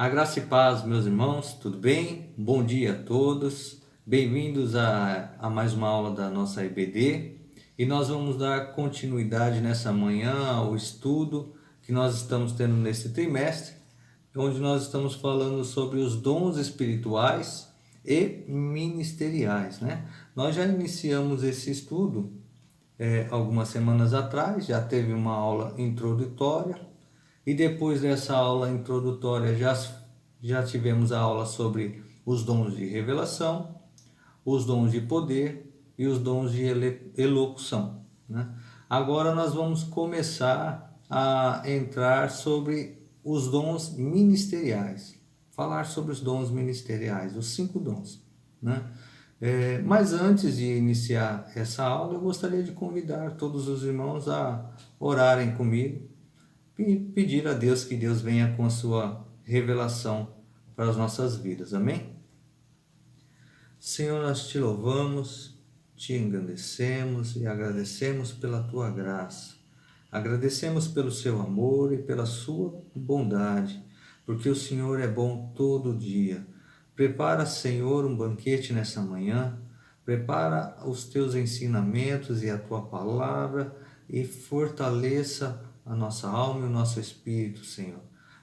A graça e paz, meus irmãos, tudo bem? Bom dia a todos. Bem-vindos a mais uma aula da nossa EBD. E nós vamos dar continuidade nessa manhã ao estudo que nós estamos tendo nesse trimestre, onde nós estamos falando sobre os dons espirituais e ministeriais, né? Nós já iniciamos esse estudo algumas semanas atrás, já teve uma aula introdutória. E depois dessa aula introdutória já tivemos a aula sobre os dons de revelação, os dons de poder e os dons de elocução, né? Agora nós vamos começar a entrar sobre os dons ministeriais, falar sobre os dons ministeriais, os 5 dons, né? Mas antes de iniciar essa aula, eu gostaria de convidar todos os irmãos a orarem comigo e pedir a Deus que Deus venha com a sua revelação para as nossas vidas. Amém? Senhor, nós te louvamos, te engrandecemos e agradecemos pela tua graça. Agradecemos pelo seu amor e pela sua bondade, porque o Senhor é bom todo dia. Prepara, Senhor, um banquete nessa manhã. Prepara os teus ensinamentos e a tua palavra e fortaleça a nossa alma e o nosso espírito, Senhor.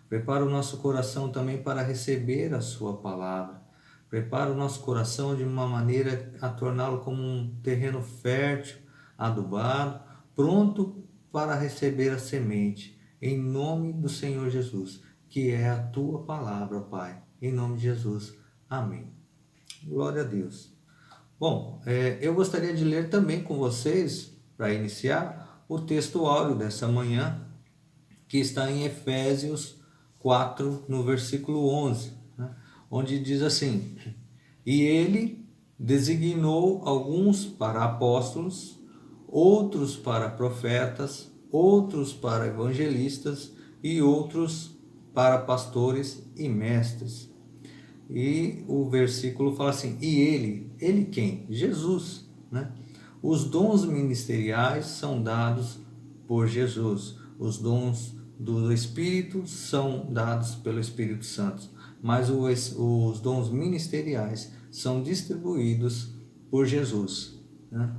Prepara o nosso coração também para receber a sua palavra. Prepara o nosso coração de uma maneira a torná-lo como um terreno fértil, adubado, pronto para receber a semente, em nome do Senhor Jesus, que é a tua palavra, Pai. Em nome de Jesus. Amém. Glória a Deus. Bom, eu gostaria de ler também com vocês, para iniciar, o texto áureo dessa manhã, que está em Efésios 4, no versículo 11, né? Onde diz assim: E ele designou alguns para apóstolos, outros para profetas, outros para evangelistas e outros para pastores e mestres. E o versículo fala assim: e ele quem? Jesus, né? Os dons ministeriais são dados por Jesus. Os dons do Espírito são dados pelo Espírito Santo. Mas os dons ministeriais são distribuídos por Jesus, né?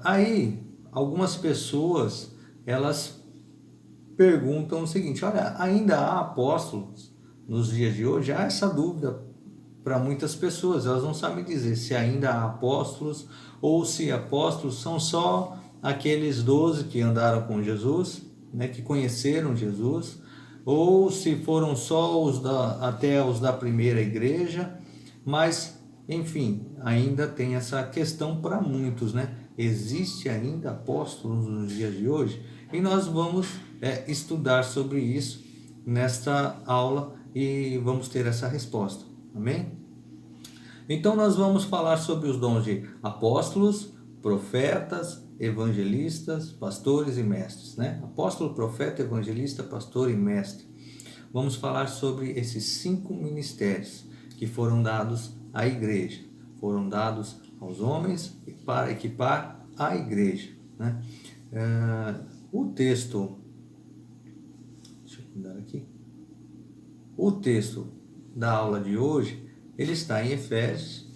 Aí, algumas pessoas, elas perguntam o seguinte: olha, ainda há apóstolos nos dias de hoje? Há essa dúvida para muitas pessoas, elas não sabem dizer se ainda há apóstolos ou se apóstolos são só aqueles 12 que andaram com Jesus, né, que conheceram Jesus, ou se foram só até os da primeira igreja. Mas, enfim, ainda tem essa questão para muitos, né? Existe ainda apóstolos nos dias de hoje? E nós vamos estudar sobre isso nesta aula e vamos ter essa resposta. Amém? Então nós vamos falar sobre os dons de apóstolos, profetas, evangelistas, pastores e mestres, né? Apóstolo, profeta, evangelista, pastor e mestre. Vamos falar sobre esses 5 ministérios que foram dados à igreja, foram dados aos homens para equipar a igreja, né? O texto, deixa eu mudar aqui. O texto da aula de hoje, ele está em Efésios,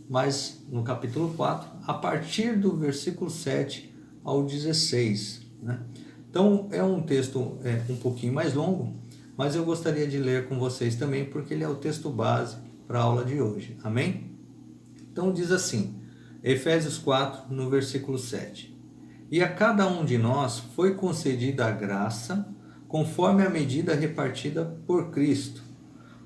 mas no capítulo 4, a partir do versículo 7 ao 16, né? Então, é um texto um pouquinho mais longo, mas eu gostaria de ler com vocês também, porque ele é o texto base para a aula de hoje. Amém? Então, diz assim, Efésios 4, no versículo 7. E a cada um de nós foi concedida a graça, conforme a medida repartida por Cristo.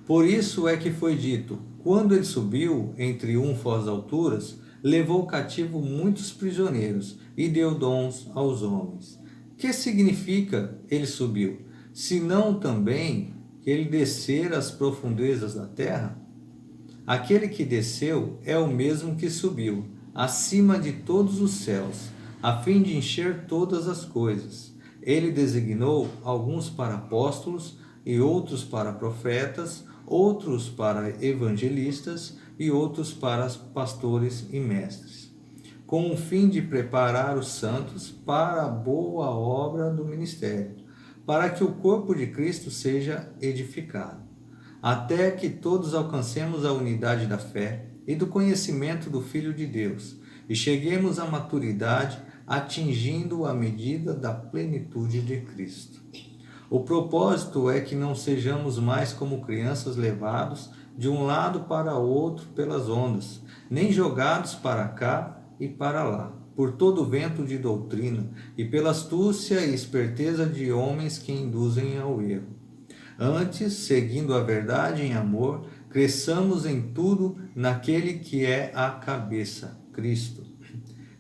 Por isso é que foi dito: quando ele subiu em triunfo às alturas, levou cativo muitos prisioneiros e deu dons aos homens. Que significa ele subiu? Senão também que ele descer às profundezas da terra? Aquele que desceu é o mesmo que subiu acima de todos os céus, a fim de encher todas as coisas. Ele designou alguns para apóstolos, e outros para profetas, outros para evangelistas e outros para pastores e mestres, com o fim de preparar os santos para a boa obra do ministério, para que o corpo de Cristo seja edificado, até que todos alcancemos a unidade da fé e do conhecimento do Filho de Deus, e cheguemos à maturidade, atingindo a medida da plenitude de Cristo. O propósito é que não sejamos mais como crianças levados de um lado para outro pelas ondas, nem jogados para cá e para lá, por todo vento de doutrina e pela astúcia e esperteza de homens que induzem ao erro. Antes, seguindo a verdade em amor, cresçamos em tudo naquele que é a cabeça, Cristo.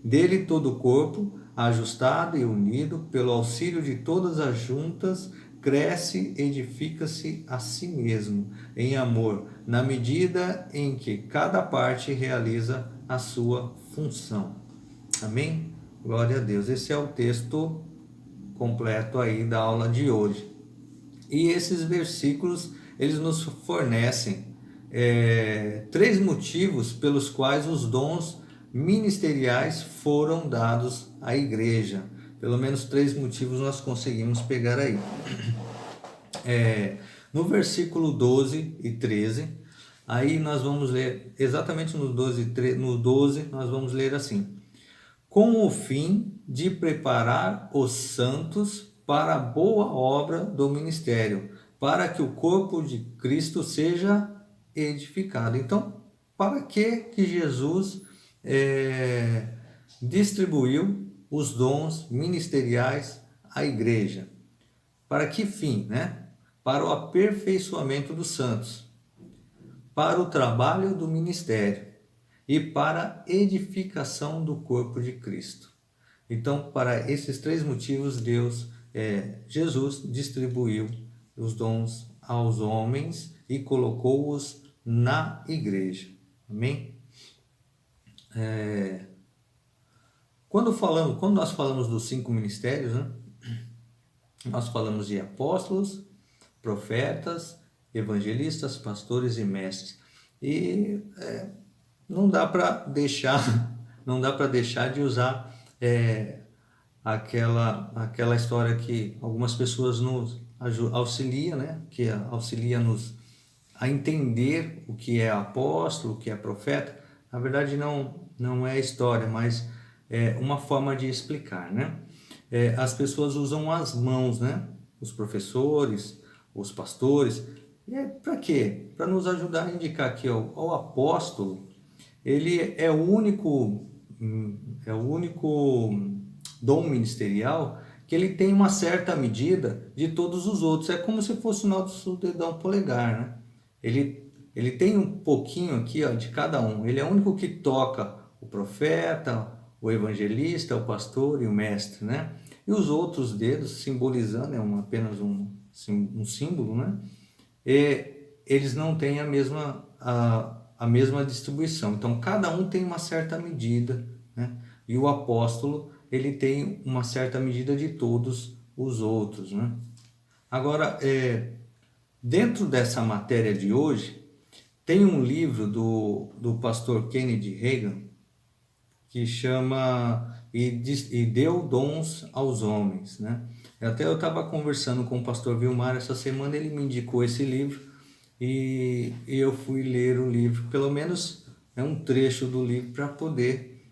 Dele todo o corpo, ajustado e unido pelo auxílio de todas as juntas, cresce, edifica-se a si mesmo em amor, na medida em que cada parte realiza a sua função. Amém? Glória a Deus. Esse é o texto completo aí da aula de hoje. E esses versículos, eles nos fornecem 3 motivos pelos quais os dons ministeriais foram dados à igreja. Pelo menos 3 motivos nós conseguimos pegar aí. No versículo 12 e 13, aí nós vamos ler, exatamente no 12 nós vamos ler assim: com o fim de preparar os santos para a boa obra do ministério, para que o corpo de Cristo seja edificado. Então, para que Jesus distribuiu os dons ministeriais à igreja? Para que fim, né? Para o aperfeiçoamento dos santos, para o trabalho do ministério e para a edificação do corpo de Cristo. Então, para esses 3 motivos, Jesus distribuiu os dons aos homens e colocou-os na igreja. Amém? Quando nós falamos dos 5 ministérios, né? Nós falamos de apóstolos, profetas, evangelistas, pastores e mestres. E não dá para deixar de usar aquela história que algumas pessoas nos auxiliam, né? Que auxilia-nos a entender o que é apóstolo, o que é profeta. Na verdade não é história, mas é uma forma de explicar, né? As pessoas usam as mãos, né? Os professores, os pastores. Para quê? Para nos ajudar a indicar que o apóstolo, ele é o único dom ministerial que ele tem uma certa medida de todos os outros. É como se fosse o nosso dedão polegar, né? Ele tem um pouquinho aqui, ó, de cada um. Ele é o único que toca o profeta, o evangelista, o pastor e o mestre, né? E os outros dedos, simbolizando, apenas um símbolo, né? Eles não têm a mesma distribuição. Então, cada um tem uma certa medida, né? E o apóstolo, ele tem uma certa medida de todos os outros, né? Agora, dentro dessa matéria de hoje, tem um livro do pastor Kennedy Reagan que chama E Deu Dons aos Homens, né? Até eu estava conversando com o pastor Vilmar essa semana, ele me indicou esse livro e eu fui ler o livro, pelo menos um trecho do livro, para poder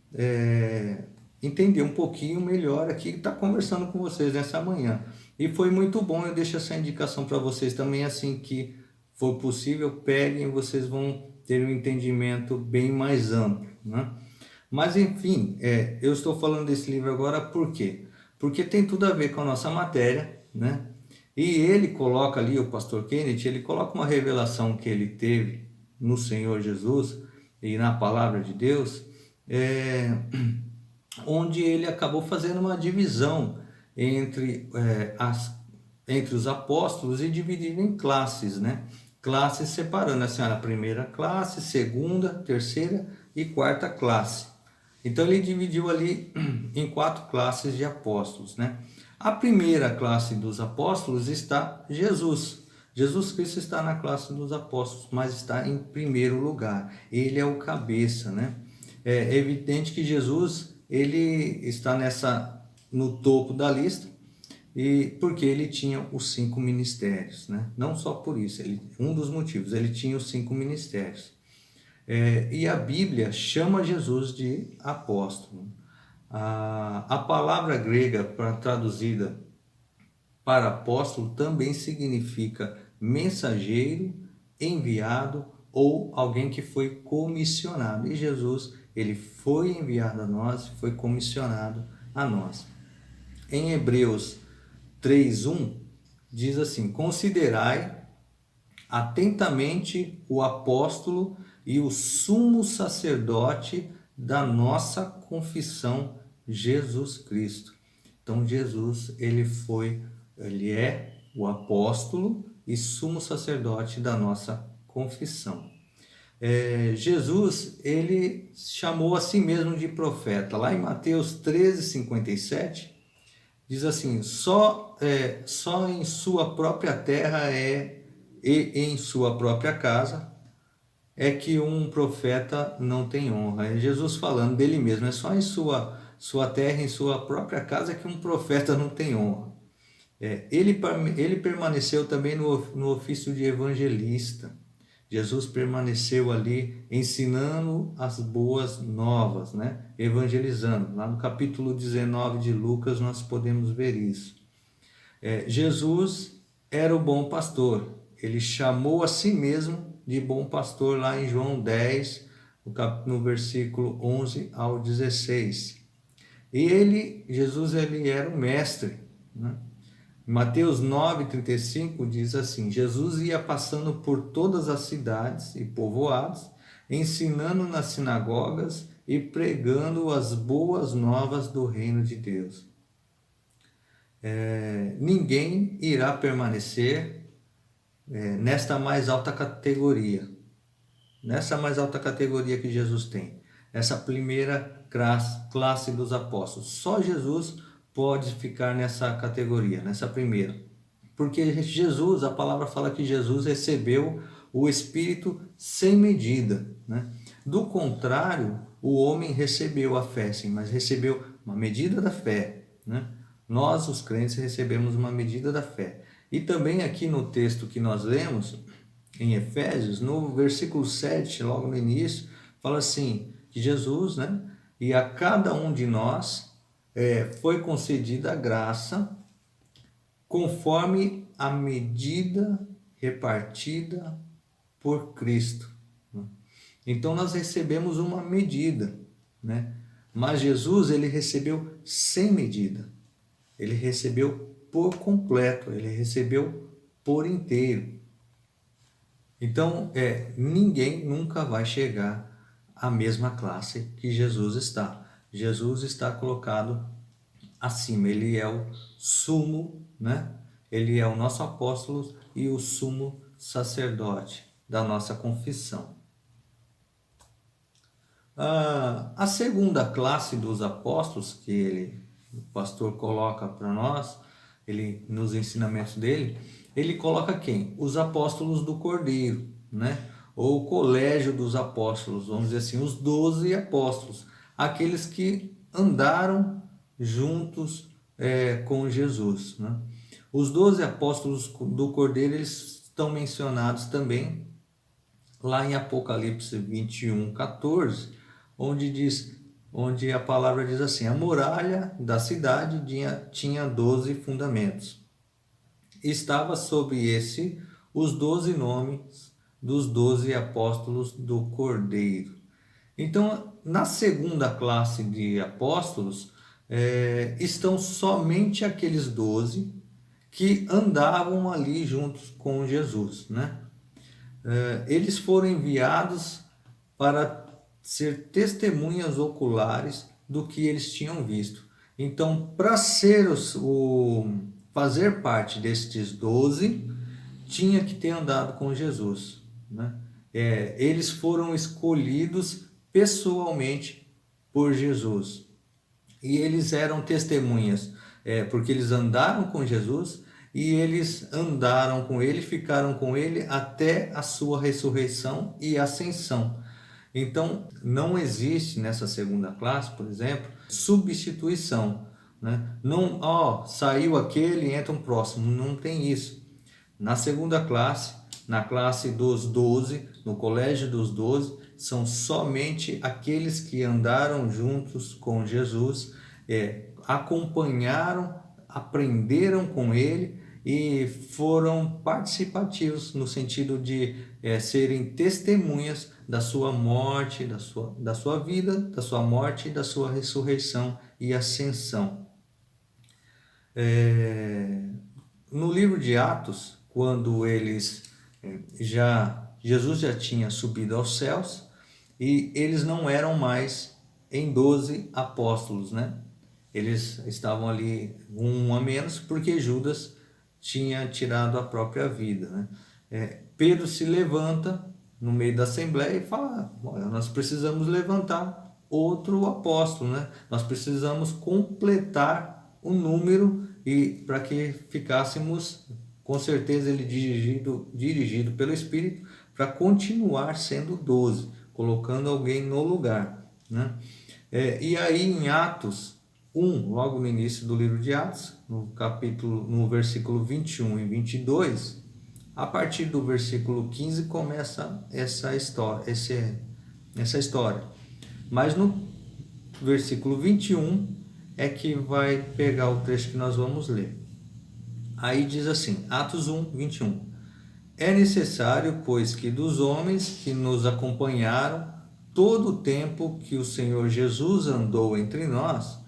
entender um pouquinho melhor aqui, estar conversando com vocês nessa manhã. E foi muito bom, eu deixo essa indicação para vocês também, assim que for possível, peguem, vocês vão ter um entendimento bem mais amplo, né? Mas enfim, eu estou falando desse livro agora por quê? Porque tem tudo a ver com a nossa matéria, né? E ele coloca ali, o pastor Kennedy, ele coloca uma revelação que ele teve no Senhor Jesus e na palavra de Deus, onde ele acabou fazendo uma divisão entre os apóstolos e dividindo em classes, né? Classes separando assim, a primeira classe, segunda, terceira e quarta classe. Então ele dividiu ali em 4 classes de apóstolos, né? A primeira classe dos apóstolos está Jesus. Jesus Cristo está na classe dos apóstolos, mas está em primeiro lugar. Ele é o cabeça, né? É evidente que Jesus, ele está no topo da lista, e porque ele tinha os 5 ministérios, né? Não só por isso, um dos motivos, ele tinha os 5 ministérios. E a Bíblia chama Jesus de apóstolo. A palavra grega traduzida para apóstolo também significa mensageiro, enviado ou alguém que foi comissionado. E Jesus, ele foi enviado a nós, foi comissionado a nós. Em Hebreus 3:1 diz assim: considerai atentamente o apóstolo e o sumo sacerdote da nossa confissão, Jesus Cristo. Então Jesus, ele é o apóstolo e sumo sacerdote da nossa confissão. Jesus, ele chamou a si mesmo de profeta. Lá em Mateus 13:57 diz assim: só em sua própria terra e em sua própria casa é que um profeta não tem honra. É Jesus falando dele mesmo, é só em sua terra, em sua própria casa que um profeta não tem honra. Ele permaneceu também no ofício de evangelista. Jesus permaneceu ali ensinando as boas novas, né? Evangelizando. Lá no capítulo 19 de Lucas nós podemos ver isso. Jesus era o bom pastor. Ele chamou a si mesmo de bom pastor lá em João 10, no versículo 11 ao 16. E Jesus, ele era o mestre, né? Mateus 9:35 diz assim: Jesus ia passando por todas as cidades e povoados, ensinando nas sinagogas e pregando as boas novas do reino de Deus. Ninguém irá permanecer nesta mais alta categoria, que Jesus tem, essa primeira classe dos apóstolos. Só Jesus pode ficar nessa categoria, nessa primeira. Porque Jesus, a palavra fala que Jesus recebeu o Espírito sem medida, né? Do contrário, o homem recebeu a fé, sim, mas recebeu uma medida da fé, né? Nós, os crentes, recebemos uma medida da fé. E também aqui no texto que nós lemos, em Efésios, no versículo 7, logo no início, fala assim, que Jesus, né? E a cada um de nós foi concedida a graça conforme a medida repartida por Cristo. Então nós recebemos uma medida, né? Mas Jesus, ele recebeu sem medida. Ele recebeu por completo, ele recebeu por inteiro. Então, ninguém nunca vai chegar à mesma classe que Jesus está. Jesus está colocado acima, ele é o sumo, né? Ele é o nosso apóstolo e o sumo sacerdote da nossa confissão. A segunda classe dos apóstolos que o pastor coloca para nós, ele nos ensinamentos dele, ele coloca quem? Os apóstolos do Cordeiro, né? Ou o colégio dos apóstolos, vamos dizer assim, os 12 apóstolos, aqueles que andaram juntos com Jesus, né? Os 12 apóstolos do Cordeiro, eles estão mencionados também lá em Apocalipse 21:14, onde a palavra diz assim: a muralha da cidade tinha 12 fundamentos. Estava sobre os 12 nomes dos 12 apóstolos do Cordeiro. Então, na segunda classe de apóstolos, estão somente aqueles 12 que andavam ali juntos com Jesus, né? Eles foram enviados para ser testemunhas oculares do que eles tinham visto. Então, para fazer parte destes 12, tinha que ter andado com Jesus, né? Eles foram escolhidos pessoalmente por Jesus. E eles eram testemunhas, porque eles andaram com Jesus e eles andaram com ele, ficaram com ele até a sua ressurreição e ascensão. Então, não existe nessa segunda classe, por exemplo, substituição. né? Não, ó, saiu aquele, entra um próximo, não tem isso. Na segunda classe, na classe dos 12, no colégio dos 12, são somente aqueles que andaram juntos com Jesus, acompanharam, aprenderam com ele e foram participativos no sentido de serem testemunhas da sua morte, da sua vida, da sua morte, da sua ressurreição e ascensão. No livro de Atos, quando Jesus já tinha subido aos céus e eles não eram mais em 12 apóstolos, né? Eles estavam ali um a menos porque Judas tinha tirado a própria vida, né? Pedro se levanta no meio da assembleia e fala: nós precisamos levantar outro apóstolo, né? Nós precisamos completar o número e para que ficássemos, com certeza ele dirigido pelo Espírito, para continuar sendo 12, colocando alguém no lugar, né? E aí em Atos 1, logo no início do livro de Atos, no versículo 21 e 22, a partir do versículo 15 começa essa história, essa história. Mas no versículo 21 é que vai pegar o trecho que nós vamos ler. Aí diz assim, Atos 1, 21. É necessário, pois, que dos homens que nos acompanharam todo o tempo que o Senhor Jesus andou entre nós,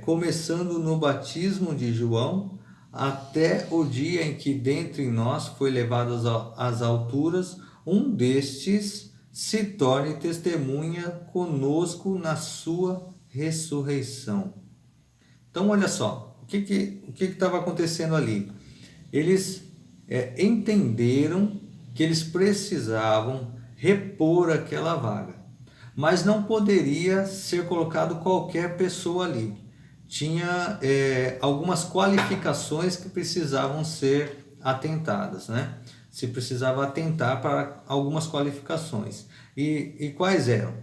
começando no batismo de João, até o dia em que dentre nós foi levado às alturas, um destes se torne testemunha conosco na sua ressurreição. Então, olha só, o que estava acontecendo ali? Eles entenderam que eles precisavam repor aquela vaga, mas não poderia ser colocado qualquer pessoa ali. Tinha algumas qualificações que precisavam ser atentadas, né? Se precisava atentar para algumas qualificações. E quais eram?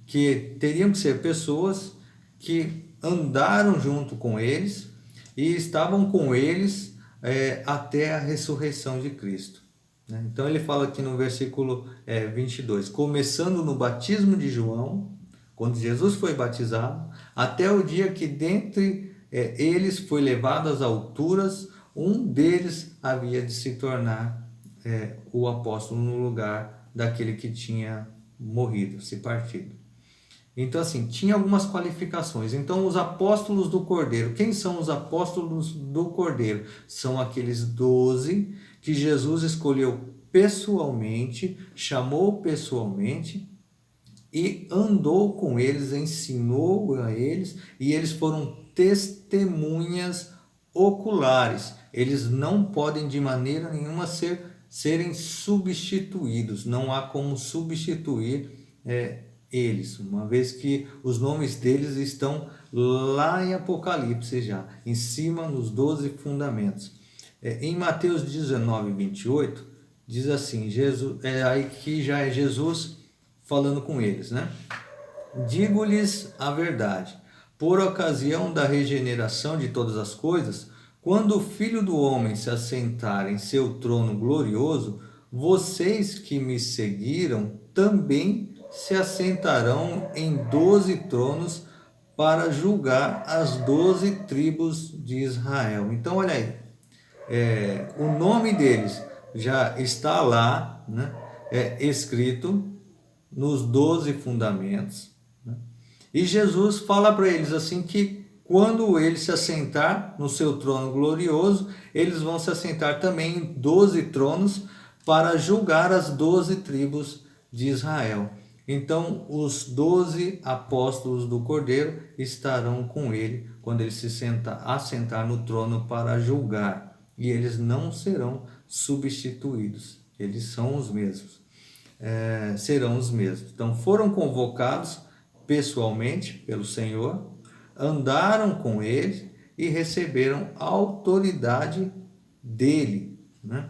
Que teriam que ser pessoas que andaram junto com eles e estavam com eles até a ressurreição de Cristo. Né? Então ele fala aqui no versículo 22, começando no batismo de João, quando Jesus foi batizado, até o dia que dentre eles foi levado às alturas, um deles havia de se tornar o apóstolo no lugar daquele que tinha morrido, se partido. Então, assim, tinha algumas qualificações. Então, os apóstolos do Cordeiro. Quem são os apóstolos do Cordeiro? São aqueles 12 que Jesus escolheu pessoalmente, chamou pessoalmente e andou com eles, ensinou a eles, e eles foram testemunhas oculares. Eles não podem de maneira nenhuma serem substituídos. Não há como substituir eles, uma vez que os nomes deles estão lá em Apocalipse já, em cima nos 12 fundamentos. Em Mateus 19, 28, diz assim, Jesus, aí que já é Jesus falando com eles, né? Digo-lhes a verdade, por ocasião da regeneração de todas as coisas, quando o Filho do Homem se assentar em seu trono glorioso, vocês que me seguiram também se assentarão em 12 tronos para julgar as 12 tribos de Israel. Então, olha aí, o nome deles já está lá, né, escrito nos 12 fundamentos. Né? E Jesus fala para eles assim que quando ele se assentar no seu trono glorioso, eles vão se assentar também em 12 tronos para julgar as 12 tribos de Israel. Então, os 12 apóstolos do Cordeiro estarão com ele quando ele se assentar no trono para julgar. E eles não serão substituídos. Eles são os mesmos. Serão os mesmos. Então, foram convocados pessoalmente pelo Senhor, andaram com ele e receberam a autoridade dele. Né?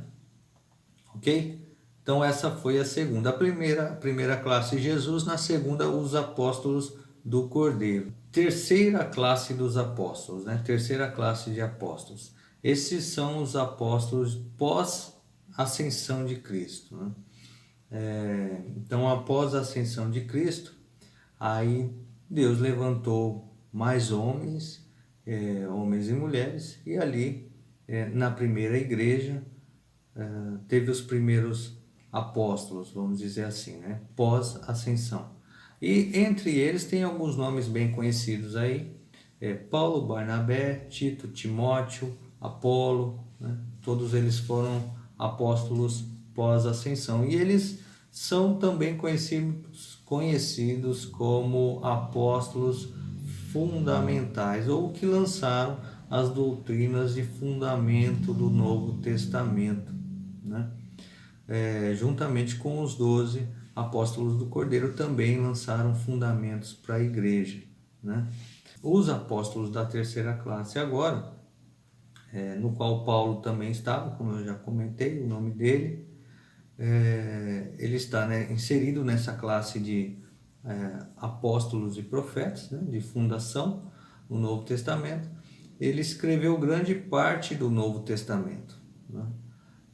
Ok? Então essa foi a segunda. A primeira classe Jesus, na segunda os apóstolos do Cordeiro. Terceira classe dos apóstolos, né? Terceira classe de apóstolos. Esses são os apóstolos pós-ascensão de Cristo, né? Então, após a ascensão de Cristo, aí Deus levantou mais homens, homens e mulheres, e ali, na primeira igreja, teve os primeiros apóstolos, vamos dizer assim, né? Pós-ascensão. E entre eles tem alguns nomes bem conhecidos aí, Paulo, Barnabé, Tito, Timóteo, Apolo, né? Todos eles foram apóstolos pós-ascensão. E eles são também conhecidos como apóstolos fundamentais, ou que lançaram as doutrinas de fundamento do Novo Testamento, né? Juntamente com os 12 apóstolos do Cordeiro, também lançaram fundamentos para a igreja, né? Os apóstolos da terceira classe agora, no qual Paulo também estava, como eu já comentei, o nome dele, ele está, né, inserido nessa classe de apóstolos e profetas, né, de fundação no Novo Testamento. Ele escreveu grande parte do Novo Testamento, né?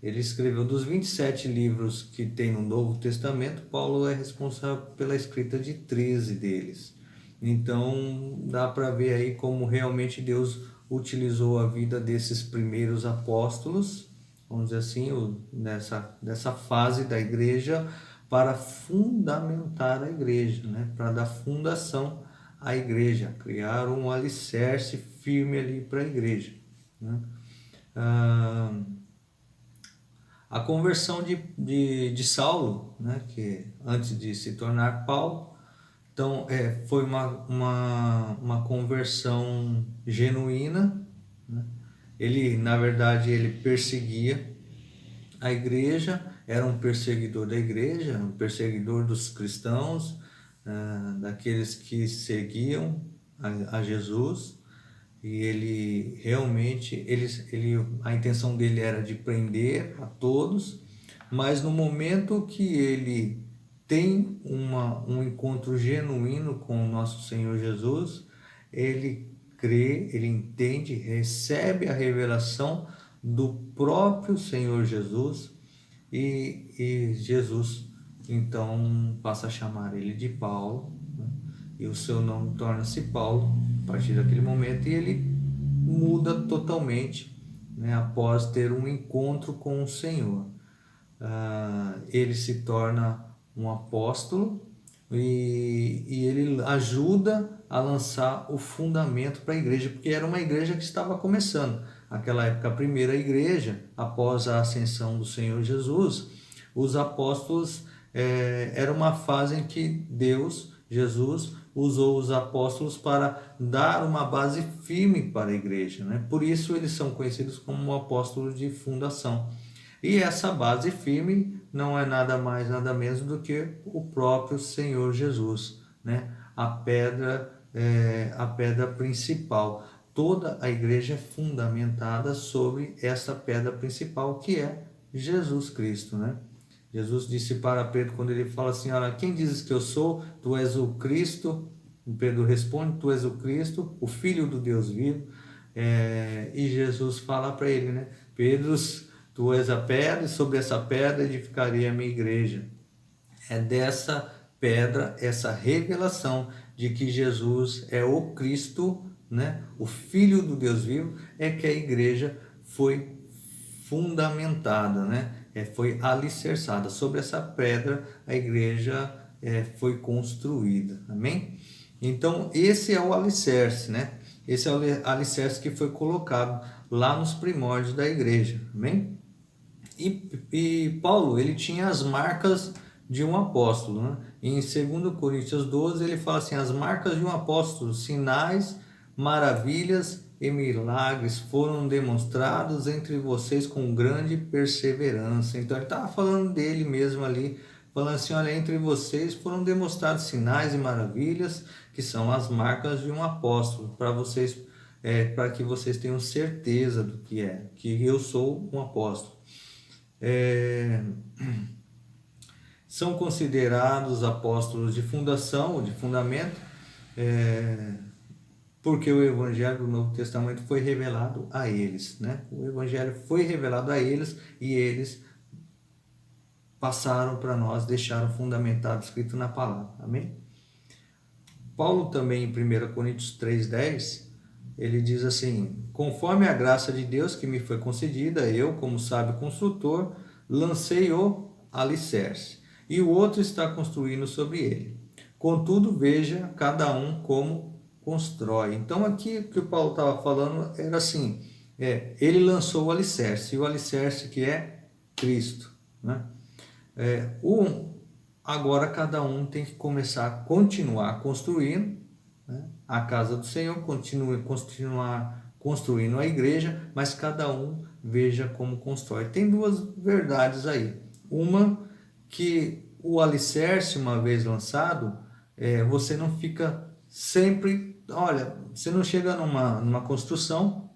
Ele escreveu dos 27 livros que tem no Novo Testamento, Paulo é responsável pela escrita de 13 deles. Então, dá para ver aí como realmente Deus utilizou a vida desses primeiros apóstolos, vamos dizer assim, dessa fase da igreja, para fundamentar a igreja, né? Para dar fundação à igreja, criar um alicerce firme ali para a igreja, né? A conversão de Saulo, né, que antes de se tornar Paulo, então foi uma conversão genuína, né? Ele, na verdade, ele perseguia a igreja, era um perseguidor da igreja, um perseguidor dos cristãos, daqueles que seguiam a Jesus. E ele realmente, a intenção dele era de prender a todos, mas no momento que ele tem um encontro genuíno com o nosso Senhor Jesus, ele crê, ele entende, recebe a revelação do próprio Senhor Jesus, e Jesus então passa a chamar ele de Paulo, né? E o seu nome torna-se Paulo a partir daquele momento, e ele muda totalmente, né, após ter um encontro com o Senhor. Ele se torna um apóstolo, e ele ajuda a lançar o fundamento para a igreja, porque era uma igreja que estava começando. Naquela época, a primeira igreja, após a ascensão do Senhor Jesus, os apóstolos, era uma fase em que Jesus, usou os apóstolos para dar uma base firme para a igreja, né? Por isso eles são conhecidos como apóstolos de fundação. E essa base firme não é nada mais, nada menos do que o próprio Senhor Jesus, né? A pedra principal. Toda a igreja é fundamentada sobre essa pedra principal, que é Jesus Cristo, né? Jesus disse para Pedro, quando ele fala assim: olha, quem dizes que eu sou? Tu és o Cristo. Pedro responde: tu és o Cristo, o Filho do Deus vivo. E Jesus fala para ele, né? Pedro, tu és a pedra, e sobre essa pedra edificarei a minha igreja. É dessa pedra, essa revelação de que Jesus é o Cristo, né? O Filho do Deus vivo, é que a igreja foi fundamentada, né? Foi alicerçada. Sobre essa pedra a igreja foi construída. Amém? Então esse é o alicerce, né? Esse é o alicerce que foi colocado lá nos primórdios da igreja. Amém? E Paulo, ele tinha as marcas de um apóstolo, né? Em 2 Coríntios 12 ele fala assim: as marcas de um apóstolo, sinais, maravilhas e milagres foram demonstrados entre vocês com grande perseverança. Então ele estava falando dele mesmo ali, falando assim: olha, entre vocês foram demonstrados sinais e maravilhas, que são as marcas de um apóstolo, para vocês, para que vocês tenham certeza do que eu sou um apóstolo. São considerados apóstolos de fundação ou de fundamento porque o Evangelho do Novo Testamento foi revelado a eles, né? O Evangelho foi revelado a eles e eles passaram para nós, deixaram fundamentado, escrito na palavra. Amém? Paulo também em 1 Coríntios 3,10, ele diz assim: conforme a graça de Deus que me foi concedida, eu, como sábio construtor, lancei o alicerce, e o outro está construindo sobre ele. Contudo, veja cada um como constrói. Então aqui o que o Paulo estava falando era assim, ele lançou o alicerce, e o alicerce que é Cristo, né? Agora cada um tem que começar a continuar construindo, né, a casa do Senhor, continuar construindo a igreja, mas cada um veja como constrói. Tem duas verdades aí. Uma, que o alicerce, uma vez lançado, você não fica sempre... Olha, você não chega numa construção,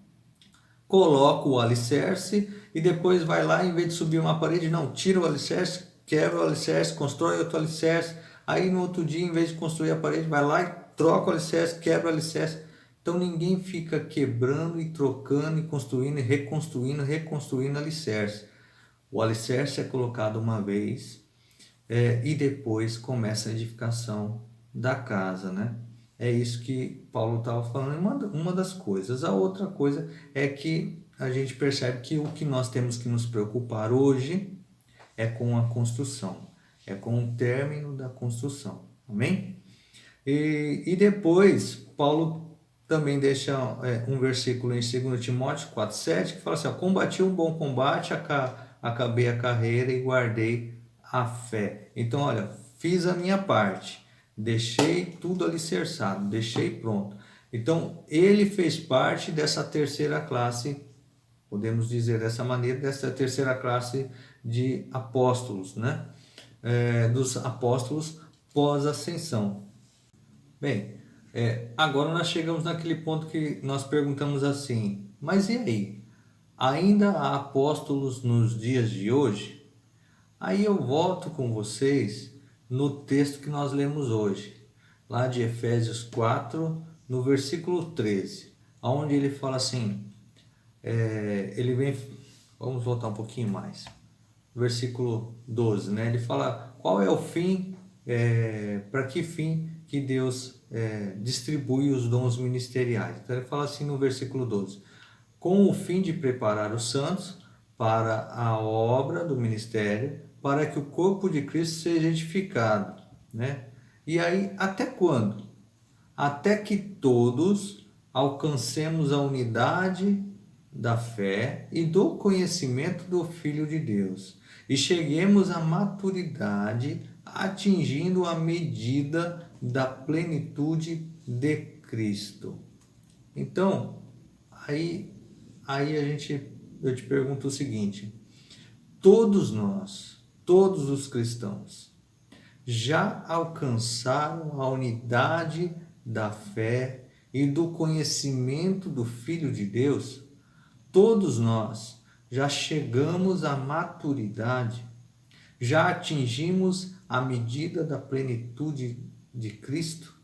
coloca o alicerce e depois vai lá, em vez de subir uma parede, não, tira o alicerce, quebra o alicerce, constrói outro alicerce, aí no outro dia, em vez de construir a parede, vai lá e troca o alicerce, quebra o alicerce. Então ninguém fica quebrando e trocando e construindo e reconstruindo alicerce. O alicerce é colocado uma vez, e depois começa a edificação da casa, né? É isso que Paulo estava falando, uma das coisas. A outra coisa é que a gente percebe que o que nós temos que nos preocupar hoje é com a construção, é com o término da construção, amém? E depois, Paulo também deixa um versículo em 2 Timóteo 4,7, que fala assim, ó, combati um bom combate, acabei a carreira e guardei a fé. Então, olha, fiz a minha parte, deixei tudo alicerçado, deixei pronto. Então, ele fez parte dessa terceira classe, podemos dizer dessa maneira, dessa terceira classe de apóstolos, né? Dos apóstolos pós-ascensão. Bem, agora nós chegamos naquele ponto que nós perguntamos assim, mas e aí? Ainda há apóstolos nos dias de hoje? Aí eu volto com vocês no texto que nós lemos hoje, lá de Efésios 4, no versículo 13, onde ele fala assim, vamos voltar um pouquinho mais, versículo 12, né? Ele fala qual é o fim, para que fim que Deus distribui os dons ministeriais. Então ele fala assim no versículo 12, com o fim de preparar os santos para a obra do ministério, para que o corpo de Cristo seja edificado, né? E aí, até quando? Até que todos alcancemos a unidade da fé e do conhecimento do Filho de Deus, e cheguemos à maturidade, atingindo a medida da plenitude de Cristo. Então, aí eu te pergunto o seguinte, todos nós, todos os cristãos, já alcançaram a unidade da fé e do conhecimento do Filho de Deus? Todos nós já chegamos à maturidade, já atingimos a medida da plenitude de Cristo?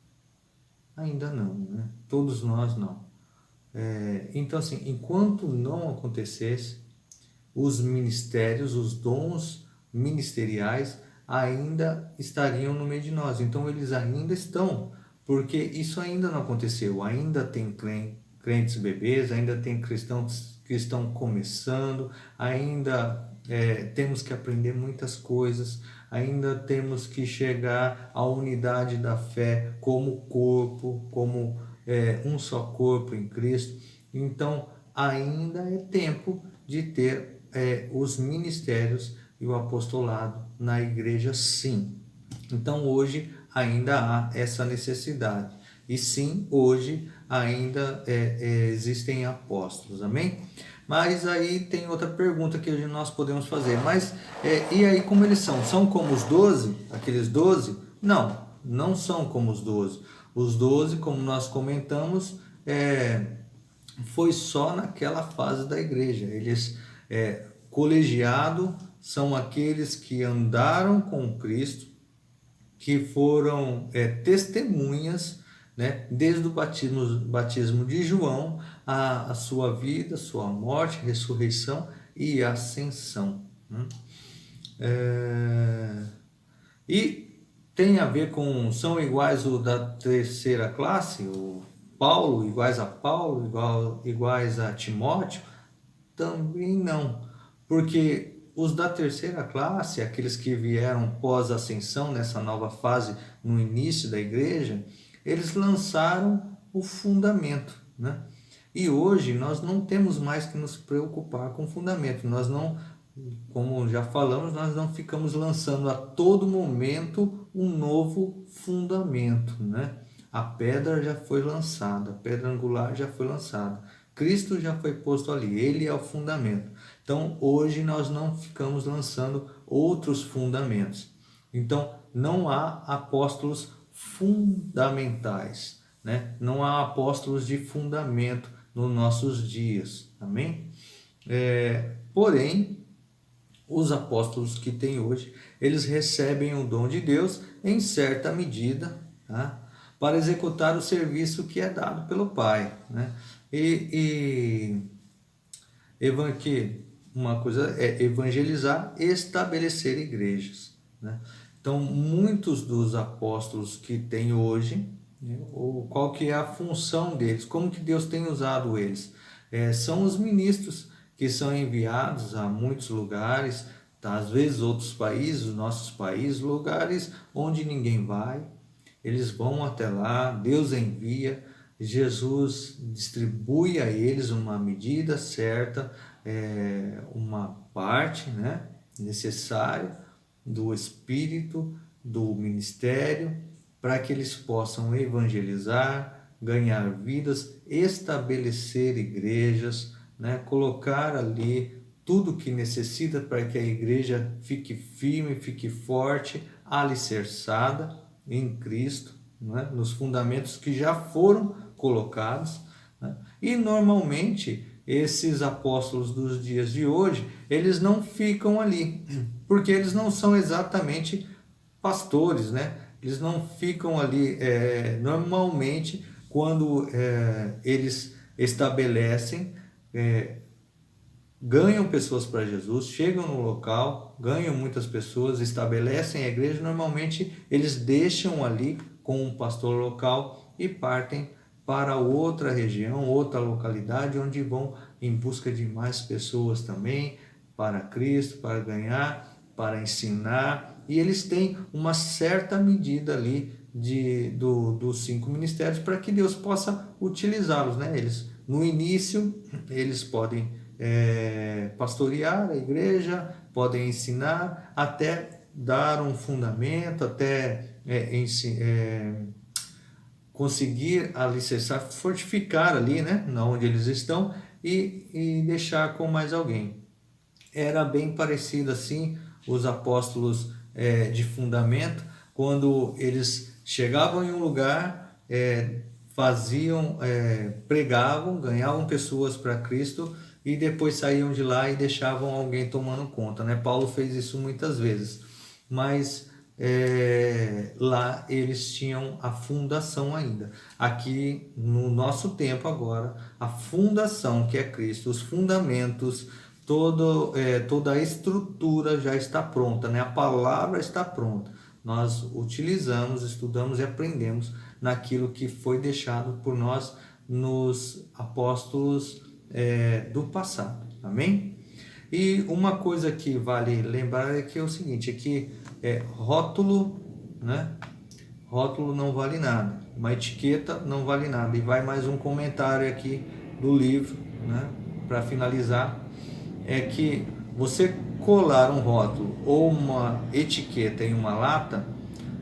Ainda não, né? Todos nós não. Então, assim, enquanto não acontecesse, os ministérios, os dons ministeriais ainda estariam no meio de nós. Então, eles ainda estão, porque isso ainda não aconteceu. Ainda tem crentes bebês, ainda tem cristãos que estão começando, ainda temos que aprender muitas coisas, ainda temos que chegar à unidade da fé como corpo, como um só corpo em Cristo. Então, ainda é tempo de ter os ministérios e o apostolado na igreja, sim. Então, hoje ainda há essa necessidade. E sim, hoje ainda existem apóstolos, amém? Mas aí tem outra pergunta que nós podemos fazer. Mas, e aí como eles são? São como os 12? Aqueles 12? Não, não são como os 12. Os 12, como nós comentamos, foi só naquela fase da igreja. Eles, colegiado, são aqueles que andaram com Cristo, que foram testemunhas né? Desde o batismo de João, a sua vida, sua morte, ressurreição e ascensão. Né? E tem a ver com, são iguais o da terceira classe, o Paulo, iguais a Paulo, iguais a Timóteo? Também não, porque os da terceira classe, aqueles que vieram pós-ascensão, nessa nova fase, no início da igreja, eles lançaram o fundamento, né? E hoje nós não temos mais que nos preocupar com o fundamento, nós não, como já falamos, nós não ficamos lançando a todo momento um novo fundamento, né? A pedra já foi lançada, a pedra angular já foi lançada. Cristo já foi posto ali, ele é o fundamento. Então, hoje nós não ficamos lançando outros fundamentos. Então, não há apóstolos fundamentais, né? Não há apóstolos de fundamento nos nossos dias, amém? Porém, os apóstolos que tem hoje, eles recebem o dom de Deus em certa medida, tá? Para executar o serviço que é dado pelo Pai, né? Que uma coisa é evangelizar e estabelecer igrejas, né? Então, muitos dos apóstolos que tem hoje, né, ou qual que é a função deles, como que Deus tem usado eles? São os ministros que são enviados a muitos lugares, tá? Às vezes outros países, os nossos países, lugares onde ninguém vai, eles vão até lá, Deus envia, Jesus distribui a eles uma medida certa, uma parte, né, necessária do Espírito, do ministério, para que eles possam evangelizar, ganhar vidas, estabelecer igrejas, né, colocar ali tudo que necessita para que a igreja fique firme, fique forte, alicerçada em Cristo, né, nos fundamentos que já foram colocados, né? E normalmente esses apóstolos dos dias de hoje, eles não ficam ali, porque eles não são exatamente pastores, né? Eles não ficam ali, normalmente, quando eles estabelecem, ganham pessoas para Jesus, chegam no local, ganham muitas pessoas, estabelecem a igreja, normalmente eles deixam ali com um pastor local e partem para outra região, outra localidade, onde vão em busca de mais pessoas também, para Cristo, para ganhar, para ensinar, e eles têm uma certa medida ali dos 5 ministérios para que Deus possa utilizá-los, né? Eles, no início, eles podem pastorear a igreja, podem ensinar, até dar um fundamento, até conseguir alicerçar, fortificar ali, né, onde eles estão e deixar com mais alguém. Era bem parecido assim, os apóstolos de fundamento, quando eles chegavam em um lugar, pregavam, ganhavam pessoas para Cristo e depois saíam de lá e deixavam alguém tomando conta, né? Paulo fez isso muitas vezes, mas lá eles tinham a fundação ainda. Aqui no nosso tempo agora, a fundação que é Cristo, os fundamentos, toda a estrutura já está pronta, né? A palavra está pronta. Nós utilizamos, estudamos e aprendemos naquilo que foi deixado por nós nos apóstolos do passado. Amém? E uma coisa que vale lembrar é que é o seguinte, é que rótulo, né? Rótulo não vale nada, uma etiqueta não vale nada. E vai mais um comentário aqui do livro, né? Para finalizar, é que você colar um rótulo ou uma etiqueta em uma lata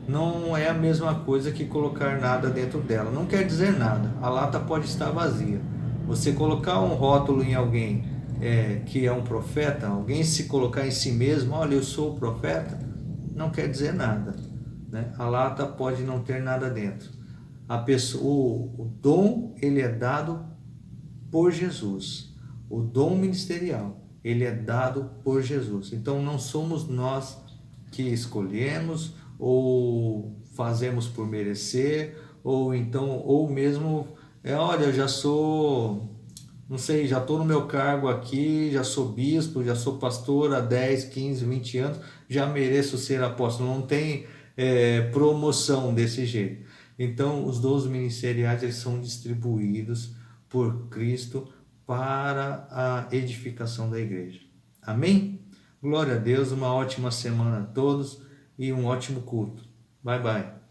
não é a mesma coisa que colocar nada dentro dela. Não quer dizer nada, a lata pode estar vazia. Você colocar um rótulo em alguém que é um profeta, alguém se colocar em si mesmo, olha, eu sou o profeta, não quer dizer nada, né? A lata pode não ter nada dentro. A pessoa, o dom, ele é dado por Jesus. O dom ministerial, ele é dado por Jesus. Então não somos nós que escolhemos ou fazemos por merecer ou então, ou mesmo, olha, eu já sou, não sei, já estou no meu cargo aqui, já sou bispo, já sou pastor há 10, 15, 20 anos, já mereço ser apóstolo. Não tem promoção desse jeito. Então, os dons ministeriais eles são distribuídos por Cristo para a edificação da igreja. Amém? Glória a Deus, uma ótima semana a todos e um ótimo culto. Bye, bye.